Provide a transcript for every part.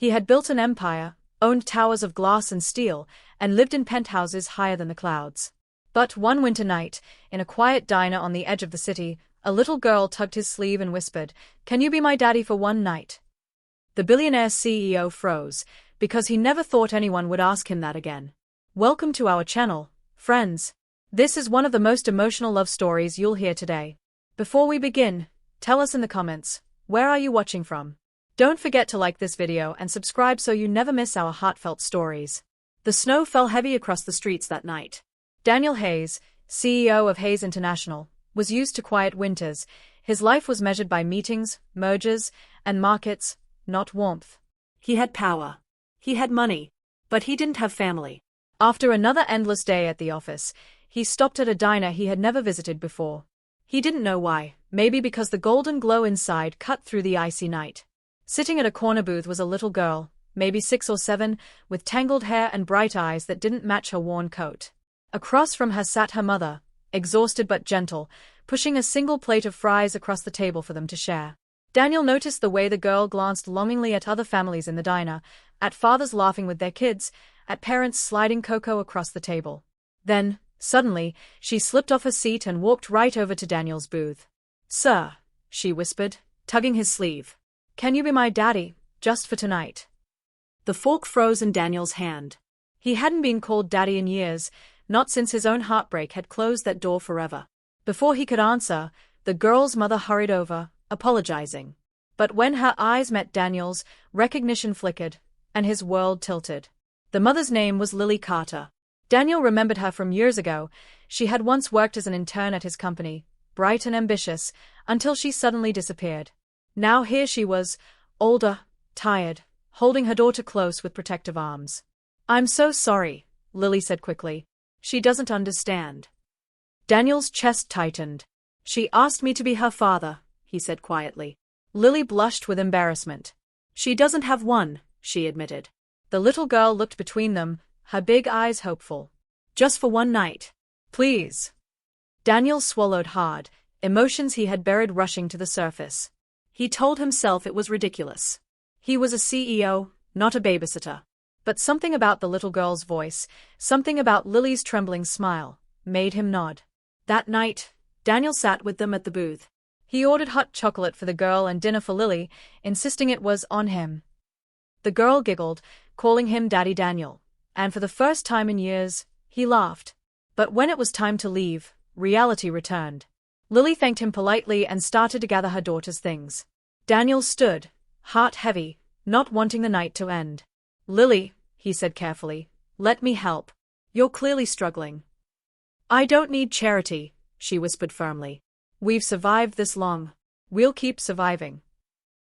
He had built an empire, owned towers of glass and steel, and lived in penthouses higher than the clouds. But one winter night, in a quiet diner on the edge of the city, a little girl tugged his sleeve and whispered, "Can you be my daddy for one night?" The billionaire's CEO froze, because he never thought anyone would ask him that again. Welcome to our channel, friends. This is one of the most emotional love stories you'll hear today. Before we begin, tell us in the comments, where are you watching from? Don't forget to like this video and subscribe so you never miss our heartfelt stories. The snow fell heavy across the streets that night. Daniel Hayes, CEO of Hayes International, was used to quiet winters. His life was measured by meetings, mergers, and markets, not warmth. He had power. He had money. But he didn't have family. After another endless day at the office, he stopped at a diner he had never visited before. He didn't know why, maybe because the golden glow inside cut through the icy night. Sitting at a corner booth was a little girl, maybe 6 or 7, with tangled hair and bright eyes that didn't match her worn coat. Across from her sat her mother, exhausted but gentle, pushing a single plate of fries across the table for them to share. Daniel noticed the way the girl glanced longingly at other families in the diner, at fathers laughing with their kids, at parents sliding cocoa across the table. Then, suddenly, she slipped off her seat and walked right over to Daniel's booth. "Sir," she whispered, tugging his sleeve. "Can you be my daddy, just for tonight?" The fork froze in Daniel's hand. He hadn't been called daddy in years, not since his own heartbreak had closed that door forever. Before he could answer, the girl's mother hurried over, apologizing. But when her eyes met Daniel's, recognition flickered, and his world tilted. The mother's name was Lily Carter. Daniel remembered her from years ago. She had once worked as an intern at his company, bright and ambitious, until she suddenly disappeared. Now here she was, older, tired, holding her daughter close with protective arms. "I'm so sorry," Lily said quickly. "She doesn't understand." Daniel's chest tightened. "She asked me to be her father," he said quietly. Lily blushed with embarrassment. "She doesn't have one," she admitted. The little girl looked between them, her big eyes hopeful. "Just for one night. Please." Daniel swallowed hard, emotions he had buried rushing to the surface. He told himself it was ridiculous. He was a CEO, not a babysitter. But something about the little girl's voice, something about Lily's trembling smile, made him nod. That night, Daniel sat with them at the booth. He ordered hot chocolate for the girl and dinner for Lily, insisting it was on him. The girl giggled, calling him Daddy Daniel, and for the first time in years, he laughed. But when it was time to leave, reality returned. Lily thanked him politely and started to gather her daughter's things. Daniel stood, heart heavy, not wanting the night to end. "Lily," he said carefully, "let me help. You're clearly struggling." "I don't need charity," she whispered firmly. "We've survived this long. We'll keep surviving."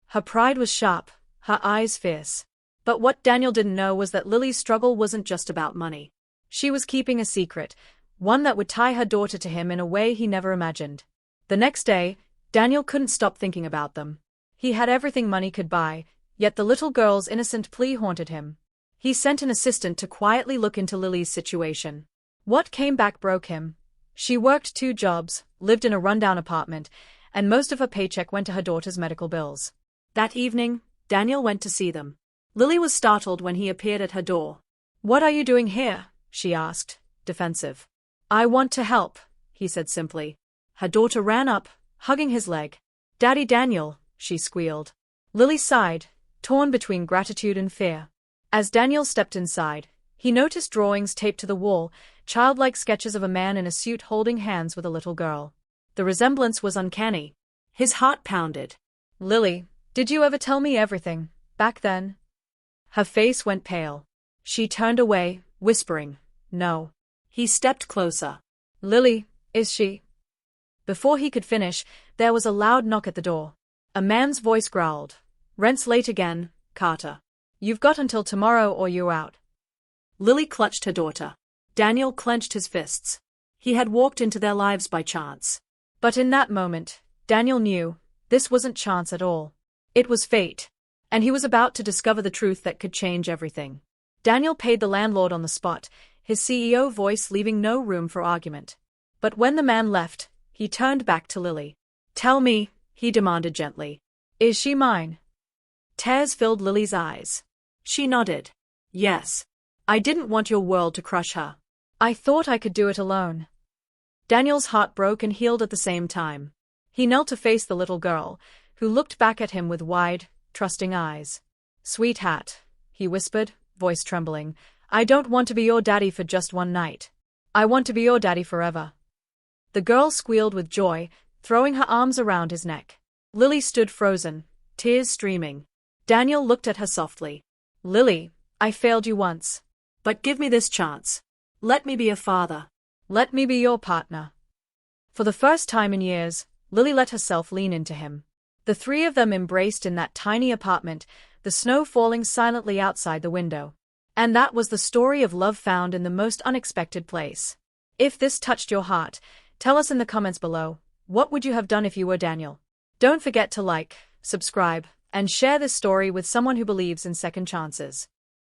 Her pride was sharp, her eyes fierce. But what Daniel didn't know was that Lily's struggle wasn't just about money. She was keeping a secret, one that would tie her daughter to him in a way he never imagined. The next day, Daniel couldn't stop thinking about them. He had everything money could buy, yet the little girl's innocent plea haunted him. He sent an assistant to quietly look into Lily's situation. What came back broke him. She worked 2 jobs, lived in a rundown apartment, and most of her paycheck went to her daughter's medical bills. That evening, Daniel went to see them. Lily was startled when he appeared at her door. "What are you doing here?" she asked, defensive. "I want to help," he said simply. Her daughter ran up, hugging his leg. "Daddy Daniel," she squealed. Lily sighed, torn between gratitude and fear. As Daniel stepped inside, he noticed drawings taped to the wall, childlike sketches of a man in a suit holding hands with a little girl. The resemblance was uncanny. His heart pounded. "Lily, did you ever tell me everything, back then?" Her face went pale. She turned away, whispering, "No." He stepped closer. "Lily, is she?" Before he could finish, there was a loud knock at the door. A man's voice growled, "Rent's late again, Carter. You've got until tomorrow or you're out." Lily clutched her daughter. Daniel clenched his fists. He had walked into their lives by chance. But in that moment, Daniel knew, this wasn't chance at all. It was fate. And he was about to discover the truth that could change everything. Daniel paid the landlord on the spot, his CEO voice leaving no room for argument. But when the man left, he turned back to Lily. "Tell me," he demanded gently. "Is she mine?" Tears filled Lily's eyes. She nodded. Yes. I didn't want your world to crush her. I thought I could do it alone. Daniel's heart broke and healed at the same time. He knelt to face the little girl, who looked back at him with wide, trusting eyes. Sweetheart, he whispered, voice trembling, I don't want to be your daddy for just one night. I want to be your daddy forever. The girl squealed with joy, throwing her arms around his neck. Lily stood frozen, tears streaming. Daniel looked at her softly. Lily, I failed you once. But give me this chance. Let me be a father. Let me be your partner. For the first time in years, Lily let herself lean into him. The three of them embraced in that tiny apartment, the snow falling silently outside the window. And that was the story of love found in the most unexpected place. If this touched your heart, tell us in the comments below, what would you have done if you were Daniel? Don't forget to like, subscribe, and share this story with someone who believes in second chances.